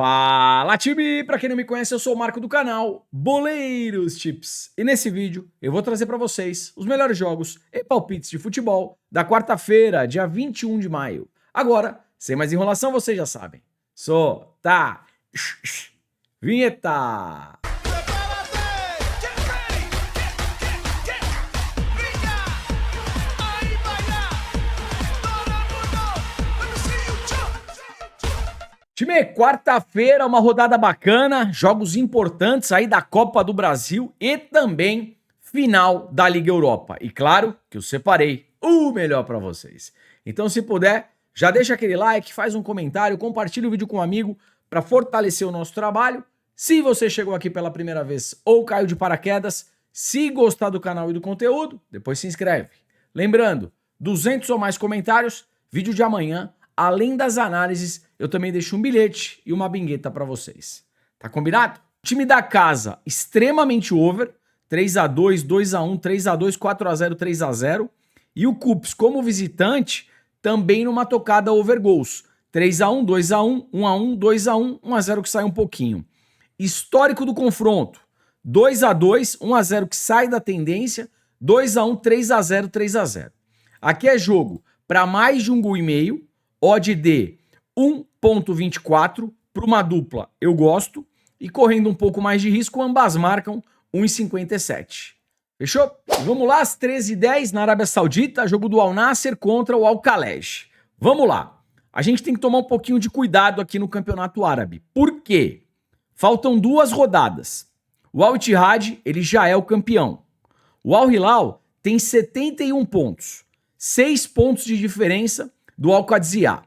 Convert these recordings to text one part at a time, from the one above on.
Fala, time! Pra quem não me conhece, eu sou o Marco do canal Boleiros Tips. E nesse vídeo eu vou trazer pra vocês os melhores jogos e palpites de futebol da quarta-feira, dia 21 de maio. Agora, sem mais enrolação, vocês já sabem. Solta! Vinheta! Time, quarta-feira, uma rodada bacana, jogos importantes aí da Copa do Brasil e também final da Liga Europa. E claro que eu separei o melhor para vocês. Então, se puder, já deixa aquele like, faz um comentário, compartilha o vídeo com um amigo para fortalecer o nosso trabalho. Se você chegou aqui pela primeira vez ou caiu de paraquedas, se gostar do canal e do conteúdo, depois se inscreve. Lembrando, 200 ou mais comentários, vídeo de amanhã. Além das análises, eu também deixo um bilhete e uma bingueta para vocês. Tá combinado? Time da casa, extremamente over. 3x2, 2x1, 3x2, 4x0, 3x0. E o Cups, como visitante, também numa tocada over goals. 3x1, 2x1, 1x1, 2x1, 1x0 que sai um pouquinho. Histórico do confronto. 2x2, 1x0 que sai da tendência. 2x1, 3x0, 3x0. Aqui é jogo para mais de um gol e meio. Odd de 1.24 para uma dupla, eu gosto. E correndo um pouco mais de risco, ambas marcam 1.57. Fechou? E vamos lá, às 13h10 na Arábia Saudita, jogo do Al Nassr contra o Al Khalej. Vamos lá. A gente tem que tomar um pouquinho de cuidado aqui no Campeonato Árabe. Por quê? Faltam 2 rodadas. O Al Ittihad, ele já é o campeão. O Al Hilal tem 71 pontos. 6 pontos de diferença do Al Qadsiya.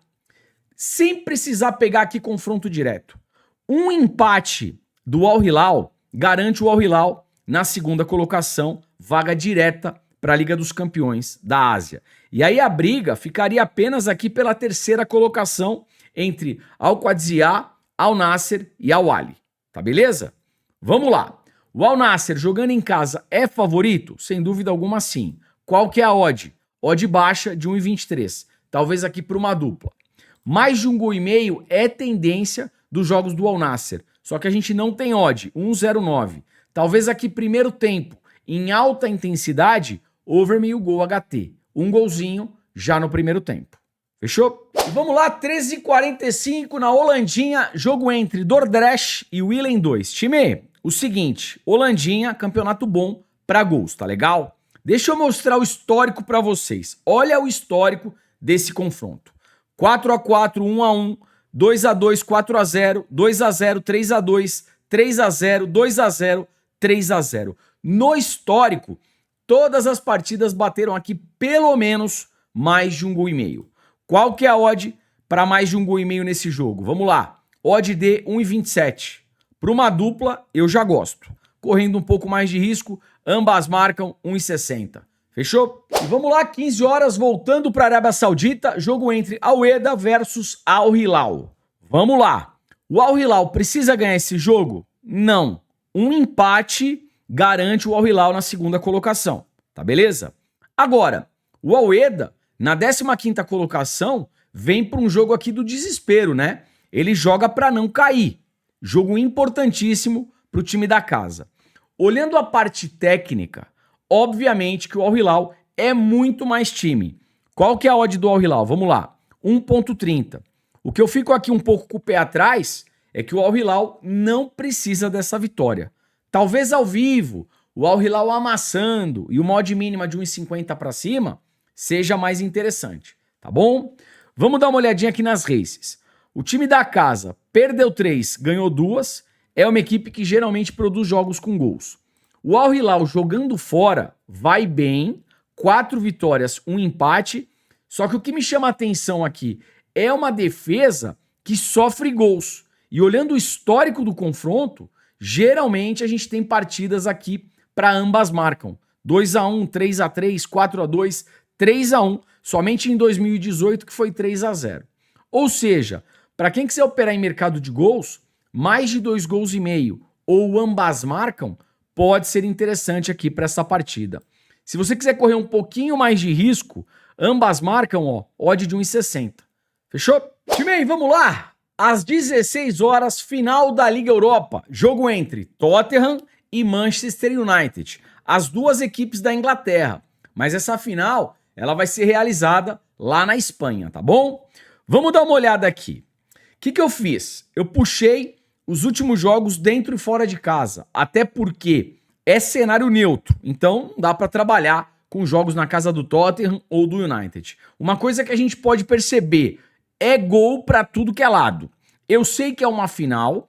Sem precisar pegar aqui confronto direto. Um empate do Al Hilal garante o Al Hilal na segunda colocação, vaga direta para a Liga dos Campeões da Ásia. E aí a briga ficaria apenas aqui pela terceira colocação entre Al Qadsiya, Al Nassr e Al Ahly. Tá beleza? Vamos lá. O Al Nassr jogando em casa é favorito? Sem dúvida alguma sim. Qual que é a odd? Odd baixa de 1,23. Talvez aqui para uma dupla. Mais de um gol e meio é tendência dos jogos do Al Nassr. Só que a gente não tem odd, 1,09. Talvez aqui primeiro tempo, em alta intensidade, over meio gol HT. Um golzinho já no primeiro tempo. Fechou? E vamos lá, 13h45 na Holandinha, jogo entre Dordrecht e Willem 2. Time, o seguinte, Holandinha, campeonato bom para gols, tá legal? Deixa eu mostrar o histórico para vocês. Olha o histórico desse confronto. 4x4, 1x1, 2x2, 4x0, 2x0, 3x2, 3x0, 2x0, 3x0. No histórico, todas as partidas bateram aqui pelo menos mais de um gol e meio. Qual que é a odd para mais de um gol e meio nesse jogo? Vamos lá. Odd de 1,27. Para uma dupla, eu já gosto. Correndo um pouco mais de risco, ambas marcam 1,60. Fechou? E vamos lá, 15 horas, voltando para a Arábia Saudita, jogo entre Al Wehda versus Al Hilal. Vamos lá. O Al Hilal precisa ganhar esse jogo? Não. Um empate garante o Al Hilal na segunda colocação. Tá beleza? Agora, o Al Wehda, na 15ª colocação, vem para um jogo aqui do desespero, né? Ele joga para não cair. Jogo importantíssimo para o time da casa. Olhando a parte técnica, obviamente que o Al Hilal é muito mais time. Qual que é a odd do Al Hilal? Vamos lá, 1.30. O que eu fico aqui um pouco com o pé atrás é que o Al Hilal não precisa dessa vitória. Talvez ao vivo, o Al Hilal amassando e uma odd mínima de 1,50 para cima seja mais interessante, tá bom? Vamos dar uma olhadinha aqui nas races. O time da casa perdeu 3, ganhou 2, é uma equipe que geralmente produz jogos com gols. O Al Hilal jogando fora vai bem, 4 vitórias, 1 empate, só que o que me chama a atenção aqui é uma defesa que sofre gols. E olhando o histórico do confronto, geralmente a gente tem partidas aqui para ambas marcam. 2x1, 3x3, 4x2, 3x1, somente em 2018 que foi 3x0. Ou seja, para quem quiser operar em mercado de gols, mais de 2 gols e meio ou ambas marcam, pode ser interessante aqui para essa partida. Se você quiser correr um pouquinho mais de risco, ambas marcam, ó, odd de 1,60. Fechou? Time, vamos lá! Às 16 horas, final da Liga Europa. Jogo entre Tottenham e Manchester United. As duas equipes da Inglaterra. Mas essa final, ela vai ser realizada lá na Espanha, tá bom? Vamos dar uma olhada aqui. O que eu fiz? Eu puxei os últimos jogos dentro e fora de casa. Até porque é cenário neutro. Então, não dá para trabalhar com jogos na casa do Tottenham ou do United. Uma coisa que a gente pode perceber é gol para tudo que é lado. Eu sei que é uma final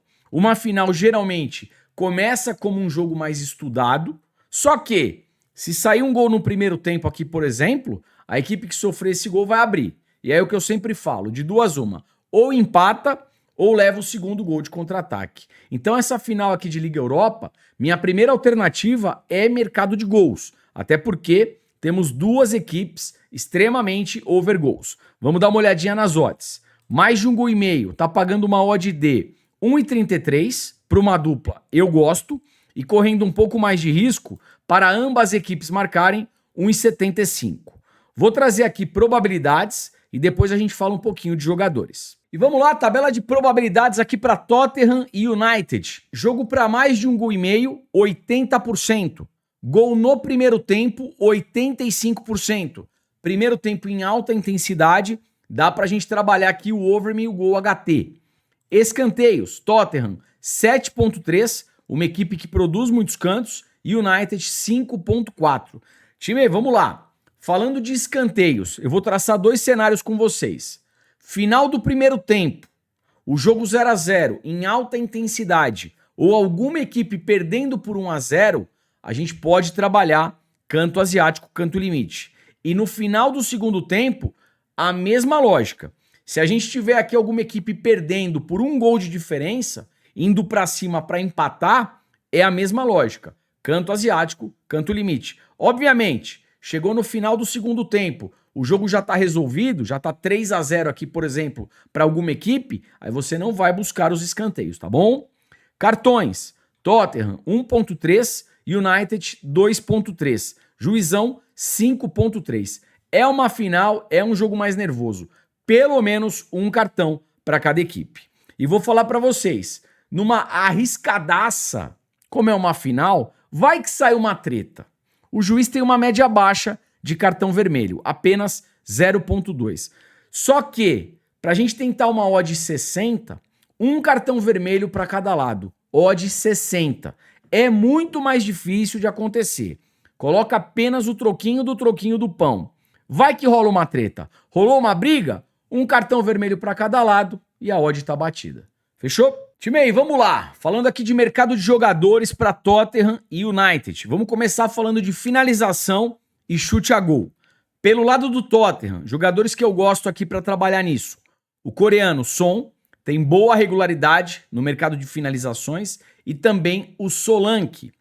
geralmente começa como um jogo mais estudado, só que se sair um gol no primeiro tempo aqui, por exemplo, a equipe que sofrer esse gol vai abrir. E é o que eu sempre falo, de duas uma, ou empata ou leva o segundo gol de contra-ataque. Então essa final aqui de Liga Europa, minha primeira alternativa é mercado de gols, até porque temos duas equipes extremamente over goals. Vamos dar uma olhadinha nas odds. Mais de 1,5 gol, tá pagando uma odd de 1,33 para uma dupla, eu gosto, e correndo um pouco mais de risco para ambas as equipes marcarem 1,75. Vou trazer aqui probabilidades e depois a gente fala um pouquinho de jogadores. E vamos lá, tabela de probabilidades aqui para Tottenham e United. Jogo para mais de 1,5 gol, 80%. Gol no primeiro tempo, 85%. Primeiro tempo em alta intensidade, dá pra gente trabalhar aqui o over e o gol HT. Escanteios, Tottenham 7.3, uma equipe que produz muitos cantos, e United 5.4. Time, vamos lá. Falando de escanteios, eu vou traçar dois cenários com vocês. Final do primeiro tempo, o jogo 0-0 em alta intensidade, ou alguma equipe perdendo por 1-0, a gente pode trabalhar canto asiático, canto limite. E no final do segundo tempo, a mesma lógica. Se a gente tiver aqui alguma equipe perdendo por 1 gol de diferença, indo para cima para empatar, é a mesma lógica. Canto asiático, canto limite. Obviamente, chegou no final do segundo tempo, o jogo já está resolvido, já está 3-0 aqui, por exemplo, para alguma equipe, aí você não vai buscar os escanteios, tá bom? Cartões, Tottenham 1.3, United 2.3, juizão 5.3. É uma final, é um jogo mais nervoso. Pelo menos um cartão para cada equipe. E vou falar para vocês, numa arriscadaça, como é uma final, vai que sai uma treta. O juiz tem uma média baixa de cartão vermelho, apenas 0.2. Só que, para a gente tentar uma odd 60, um cartão vermelho para cada lado, odd 60. É muito mais difícil de acontecer. Coloca apenas o troquinho do pão. Vai que rola uma treta. Rolou uma briga? Um cartão vermelho para cada lado e a odd tá batida. Fechou? Time aí, vamos lá. Falando aqui de mercado de jogadores para Tottenham e United. Vamos começar falando de finalização e chute a gol. Pelo lado do Tottenham, jogadores que eu gosto aqui para trabalhar nisso. O coreano Son tem boa regularidade no mercado de finalizações e também o Solanke.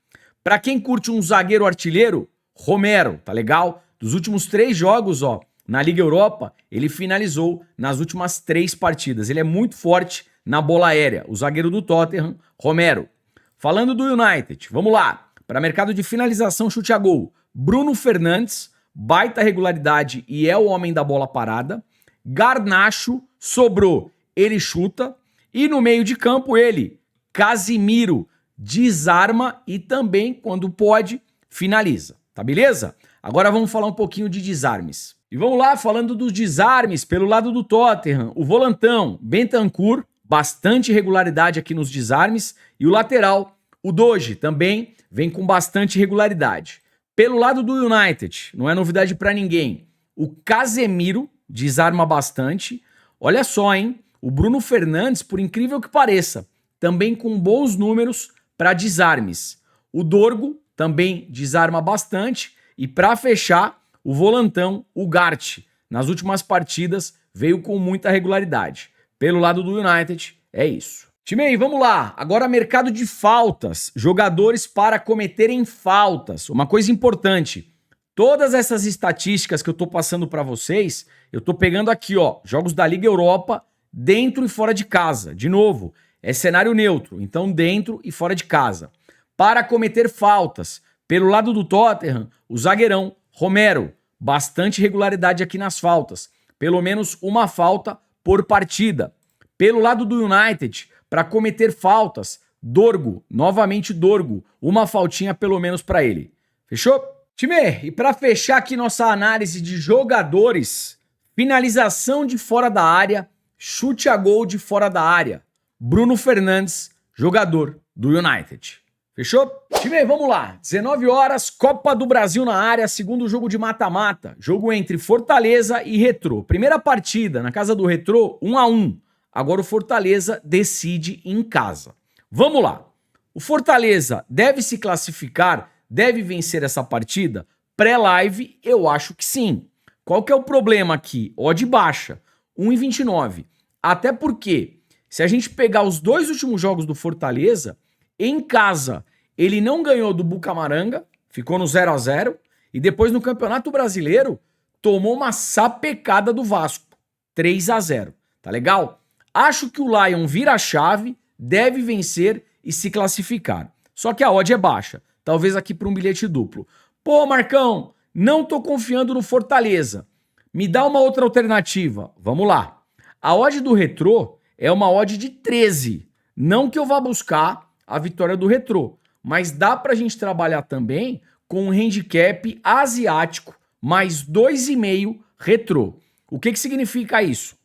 Para quem curte um zagueiro artilheiro, Romero, tá legal? Dos últimos 3 jogos, ó, na Liga Europa, ele finalizou nas últimas 3 partidas. Ele é muito forte na bola aérea, o zagueiro do Tottenham, Romero. Falando do United, vamos lá. Para mercado de finalização, chute a gol, Bruno Fernandes, baita regularidade e é o homem da bola parada. Garnacho, sobrou, ele chuta. E no meio de campo ele, Casimiro, desarma e também, quando pode, finaliza. Tá beleza? Agora vamos falar um pouquinho de desarmes. E vamos lá, falando dos desarmes, pelo lado do Tottenham, o volantão, Bentancur, bastante regularidade aqui nos desarmes, e o lateral, o Doge, também vem com bastante regularidade. Pelo lado do United, não é novidade para ninguém, o Casemiro desarma bastante. Olha só, hein? O Bruno Fernandes, por incrível que pareça, também com bons números para desarmes. O Dorgo também desarma bastante. E para fechar, o volantão, o Gart, nas últimas partidas veio com muita regularidade. Pelo lado do United, é isso. Time aí, vamos lá. Agora mercado de faltas. Jogadores para cometerem faltas. Uma coisa importante. Todas essas estatísticas que eu tô passando para vocês, eu tô pegando aqui, ó, jogos da Liga Europa dentro e fora de casa. De novo, é cenário neutro, então dentro e fora de casa. Para cometer faltas, pelo lado do Tottenham, o zagueirão Romero, bastante regularidade aqui nas faltas. Pelo menos uma falta por partida. Pelo lado do United, para cometer faltas, Dorgo, novamente Dorgo, uma faltinha pelo menos para ele. Fechou? Time, e para fechar aqui nossa análise de jogadores, finalização de fora da área, chute a gol de fora da área. Bruno Fernandes, jogador do United. Fechou? Time, vamos lá. 19 horas, Copa do Brasil na área, segundo jogo de mata-mata. Jogo entre Fortaleza e Retrô. Primeira partida na casa do Retrô, 1-1. Agora o Fortaleza decide em casa. Vamos lá. O Fortaleza deve se classificar, deve vencer essa partida? Pré-live, eu acho que sim. Qual que é o problema aqui? Odd baixa, 1,29. Até porque, se a gente pegar os dois últimos jogos do Fortaleza, em casa ele não ganhou do Bucamaranga, ficou no 0-0, e depois no Campeonato Brasileiro tomou uma sapecada do Vasco, 3-0. Tá legal? Acho que o Lion vira a chave, deve vencer e se classificar. Só que a odd é baixa, talvez aqui para um bilhete duplo. Pô, Marcão, não tô confiando no Fortaleza. Me dá uma outra alternativa. Vamos lá. A odd do Retrô é uma odd de 13. Não que eu vá buscar a vitória do Retrô, mas dá pra gente trabalhar também com um handicap asiático mais 2,5 Retrô. O que significa isso?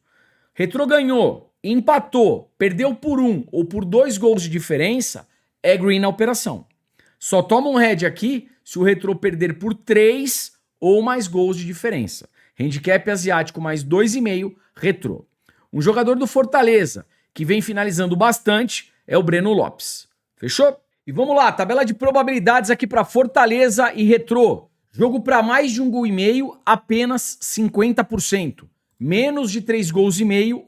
Retrô ganhou, empatou, perdeu por 1 ou por 2 gols de diferença, é green na operação. Só toma um head aqui se o Retrô perder por 3 ou mais gols de diferença. Handicap asiático mais 2,5 Retrô. Um jogador do Fortaleza que vem finalizando bastante é o Breno Lopes. Fechou? E vamos lá, tabela de probabilidades aqui para Fortaleza e Retrô. Jogo para mais de 1,5 gol, apenas 50%. Menos de 3,5 gols,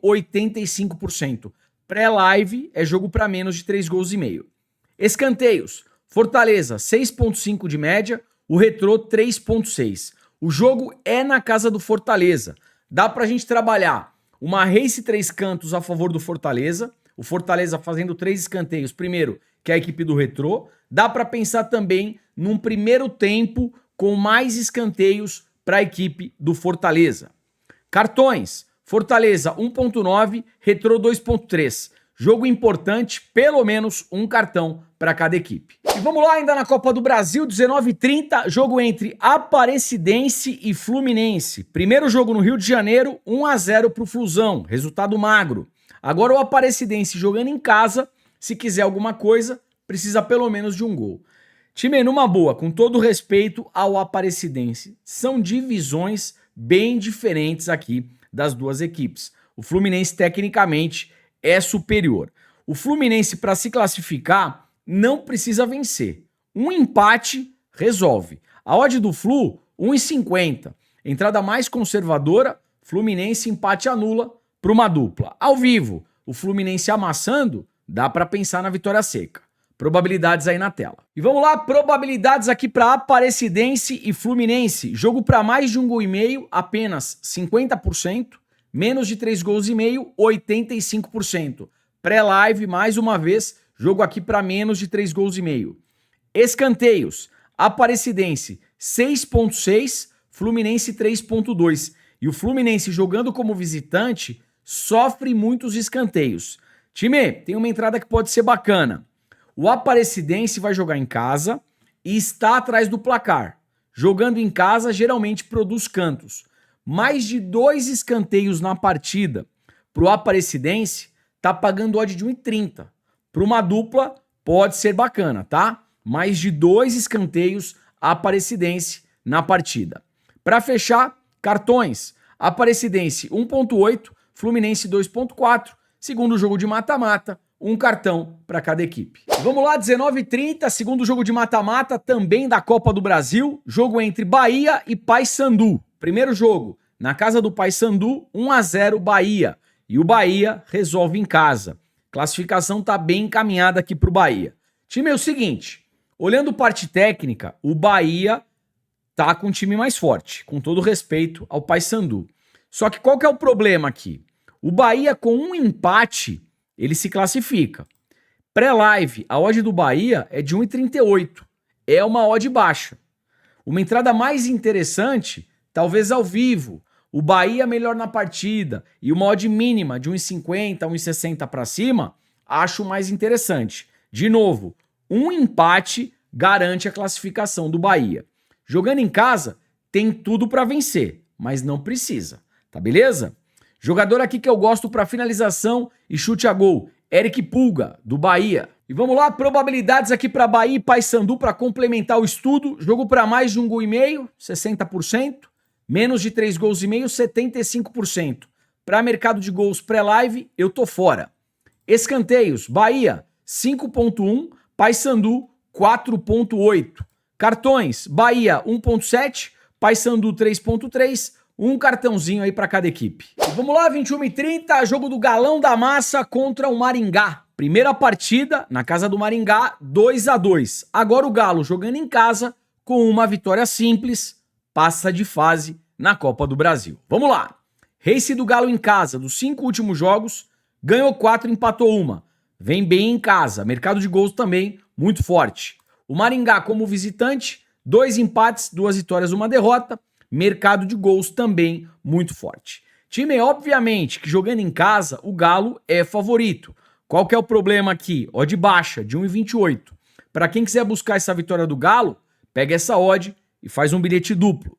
85%. Pré-live é jogo para menos de 3,5 gols. Escanteios. Fortaleza, 6,5 de média. O Retrô, 3,6. O jogo é na casa do Fortaleza. Dá pra gente trabalhar uma race 3 cantos a favor do Fortaleza. O Fortaleza fazendo 3 escanteios. Primeiro, que é a equipe do Retrô. Dá pra pensar também num primeiro tempo com mais escanteios para a equipe do Fortaleza. Cartões. Fortaleza 1,9, Retrô 2,3. Jogo importante, pelo menos um cartão para cada equipe. E vamos lá, ainda na Copa do Brasil, 19h30, jogo entre Aparecidense e Fluminense. Primeiro jogo no Rio de Janeiro, 1-0 para o Flusão, resultado magro. Agora o Aparecidense jogando em casa, se quiser alguma coisa, precisa pelo menos de um gol. Time, numa boa, com todo respeito ao Aparecidense, são divisões bem diferentes aqui das duas equipes. O Fluminense, tecnicamente, é superior. O Fluminense, para se classificar, não precisa vencer. Um empate resolve. A odd do Flu, 1,50. Entrada mais conservadora, Fluminense empate anula para uma dupla. Ao vivo, o Fluminense amassando, dá para pensar na vitória seca. Probabilidades aí na tela. E vamos lá, probabilidades aqui para Aparecidense e Fluminense. Jogo para mais de 1,5 gol, apenas 50%. Menos de 3,5 gols, 85%. Pré-live, mais uma vez, jogo aqui para menos de 3,5 gols. Escanteios, Aparecidense 6,6, Fluminense 3,2. E o Fluminense jogando como visitante sofre muitos escanteios. Time, tem uma entrada que pode ser bacana. O Aparecidense vai jogar em casa e está atrás do placar. Jogando em casa, geralmente produz cantos. Mais de 2 escanteios na partida para o Aparecidense tá pagando odd de 1,30. Para uma dupla pode ser bacana, tá? Mais de 2 escanteios Aparecidense na partida. Para fechar, cartões. Aparecidense 1,8, Fluminense 2,4. Segundo jogo de mata-mata, um cartão para cada equipe. Vamos lá, 19h30, segundo jogo de mata-mata, também da Copa do Brasil. Jogo entre Bahia e Paysandu. Primeiro jogo, na casa do Paysandu, 1-0 Bahia. E o Bahia resolve em casa. Classificação tá bem encaminhada aqui pro Bahia. Time, é o seguinte, olhando parte técnica, o Bahia tá com um time mais forte, com todo respeito ao Paysandu. Só que qual que é o problema aqui? O Bahia com um empate, ele se classifica. Pré-live, a odd do Bahia é de 1,38. É uma odd baixa. Uma entrada mais interessante, talvez ao vivo, o Bahia melhor na partida e uma odd mínima de 1,50, 1,60 para cima, acho mais interessante. De novo, um empate garante a classificação do Bahia. Jogando em casa, tem tudo para vencer, mas não precisa, tá beleza? Jogador aqui que eu gosto para finalização e chute a gol, Eric Pulga, do Bahia. E vamos lá, probabilidades aqui para Bahia e Paysandu para complementar o estudo. Jogo para mais de 1,5 gol, 60%. Menos de 3 gols e meio, 75%. Para mercado de gols pré-live, eu tô fora. Escanteios, Bahia, 5,1, Paysandu, 4,8. Cartões, Bahia, 1,7, Paysandu, 3,3. Um cartãozinho aí para cada equipe. E vamos lá, 21h30, jogo do Galão da Massa contra o Maringá. Primeira partida, na casa do Maringá, 2-2. Agora o Galo jogando em casa, com uma vitória simples, passa de fase na Copa do Brasil. Vamos lá. Race do Galo em casa, dos 5 últimos jogos, ganhou 4, empatou 1. Vem bem em casa, mercado de gols também muito forte. O Maringá como visitante, 2 empates, 2 vitórias, 1 derrota. Mercado de gols também muito forte. Time, obviamente, que jogando em casa, o Galo é favorito. Qual que é o problema aqui? Odd baixa, de 1,28. Para quem quiser buscar essa vitória do Galo, pega essa odd e faz um bilhete duplo.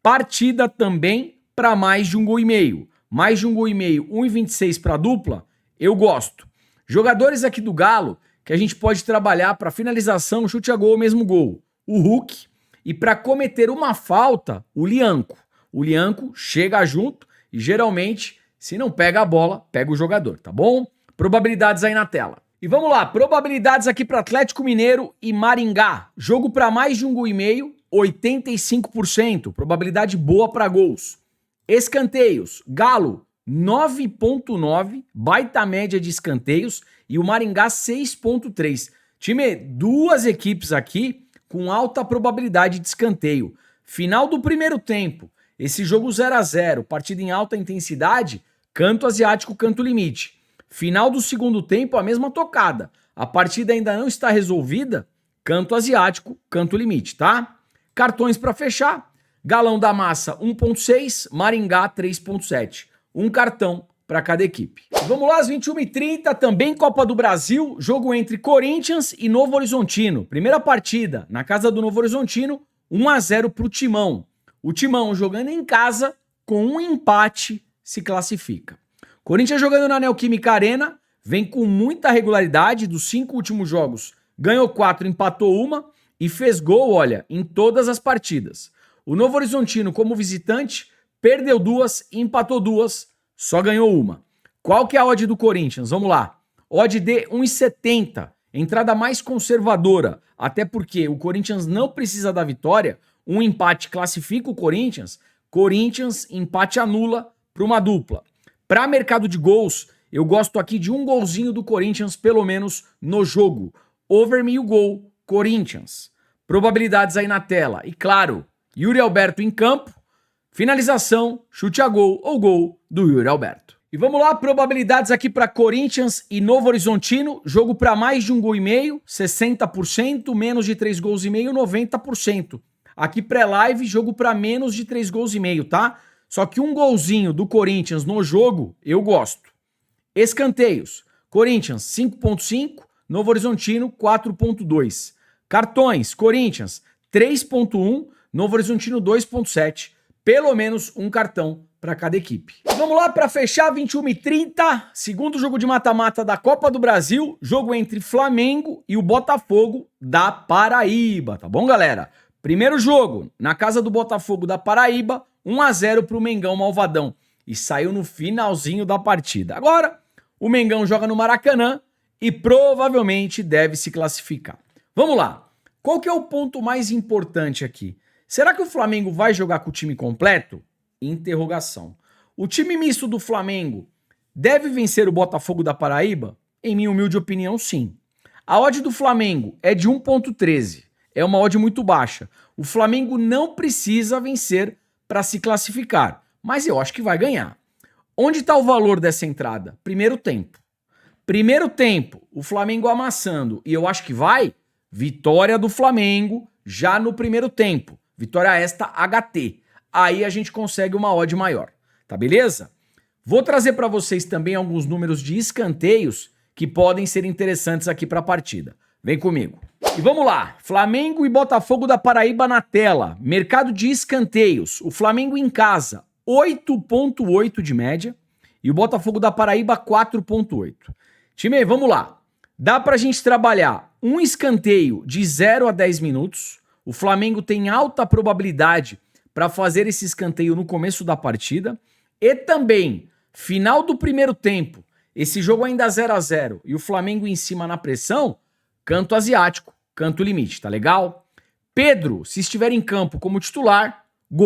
Partida também para mais de 1,5 gol. Mais de 1,5 gol, 1,26 para dupla, eu gosto. Jogadores aqui do Galo que a gente pode trabalhar para finalização, chute a gol ou mesmo gol. O Hulk. E para cometer uma falta, o Lianco. O Lianco chega junto e geralmente, se não pega a bola, pega o jogador, tá bom? Probabilidades aí na tela. E vamos lá, probabilidades aqui para Atlético Mineiro e Maringá. Jogo para mais de 1,5 gol, 85%. Probabilidade boa para gols. Escanteios, Galo 9,9, baita média de escanteios, e o Maringá 6,3. Time, duas equipes aqui com alta probabilidade de escanteio. Final do primeiro tempo, esse jogo 0-0, partida em alta intensidade, canto asiático, canto limite. Final do segundo tempo, a mesma tocada. A partida ainda não está resolvida, canto asiático, canto limite, tá? Cartões para fechar, Galão da Massa 1,6, Maringá 3,7. Um cartão para cada equipe. Vamos lá, às 21h30, também Copa do Brasil, jogo entre Corinthians e Novo Horizontino. Primeira partida, na casa do Novo Horizontino, 1-0 para o Timão. O Timão jogando em casa, com um empate, se classifica. Corinthians jogando na Neoquímica Arena, vem com muita regularidade, dos 5 últimos jogos, ganhou 4, empatou 1 e fez gol, olha, em todas as partidas. O Novo Horizontino, como visitante, perdeu 2, empatou 2, só ganhou 1. Qual que é a odd do Corinthians? Vamos lá. Odd de 1,70. Entrada mais conservadora. Até porque o Corinthians não precisa da vitória. Um empate classifica o Corinthians. Corinthians, empate anula para uma dupla. Para mercado de gols, eu gosto aqui de um golzinho do Corinthians, pelo menos no jogo. Over 1.000 gol, Corinthians. Probabilidades aí na tela. E claro, Yuri Alberto em campo. Finalização, chute a gol ou gol do Yuri Alberto. E vamos lá, probabilidades aqui para Corinthians e Novo Horizontino. Jogo para mais de 1,5 gol, 60%, menos de 3 gols e meio, 90%. Aqui pré-live, jogo para menos de 3 gols e meio, tá? Só que um golzinho do Corinthians no jogo, eu gosto. Escanteios, Corinthians 5,5, Novo Horizontino 4,2. Cartões, Corinthians 3,1, Novo Horizontino 2,7. Pelo menos um cartão para cada equipe. Vamos lá para fechar, 21h30, segundo jogo de mata-mata da Copa do Brasil, jogo entre Flamengo e o Botafogo da Paraíba, tá bom, galera? Primeiro jogo, na casa do Botafogo da Paraíba, 1-0 para o Mengão Malvadão, e saiu no finalzinho da partida. Agora, o Mengão joga no Maracanã e provavelmente deve se classificar. Vamos lá, qual que é o ponto mais importante aqui? Será que o Flamengo vai jogar com o time completo? Interrogação. O time misto do Flamengo deve vencer o Botafogo da Paraíba? Em minha humilde opinião, sim. A odd do Flamengo é de 1,13. É uma odd muito baixa. O Flamengo não precisa vencer para se classificar, mas eu acho que vai ganhar. Onde está o valor dessa entrada? Primeiro tempo. Primeiro tempo, o Flamengo amassando, e eu acho que vai, vitória do Flamengo já no primeiro tempo. Vitória esta HT. aí a gente consegue uma odd maior, tá beleza? Vou trazer para vocês também alguns números de escanteios que podem ser interessantes aqui para a partida. Vem comigo. E vamos lá, Flamengo e Botafogo da Paraíba na tela. Mercado de escanteios, o Flamengo em casa, 8,8 de média e o Botafogo da Paraíba, 4,8. Time, vamos lá. Dá pra gente trabalhar um escanteio de 0 a 10 minutos. O Flamengo tem alta probabilidade para fazer esse escanteio no começo da partida. E também, final do primeiro tempo, esse jogo ainda 0 a 0 e o Flamengo em cima na pressão, canto asiático, canto limite, tá legal? Pedro, se estiver em campo como titular,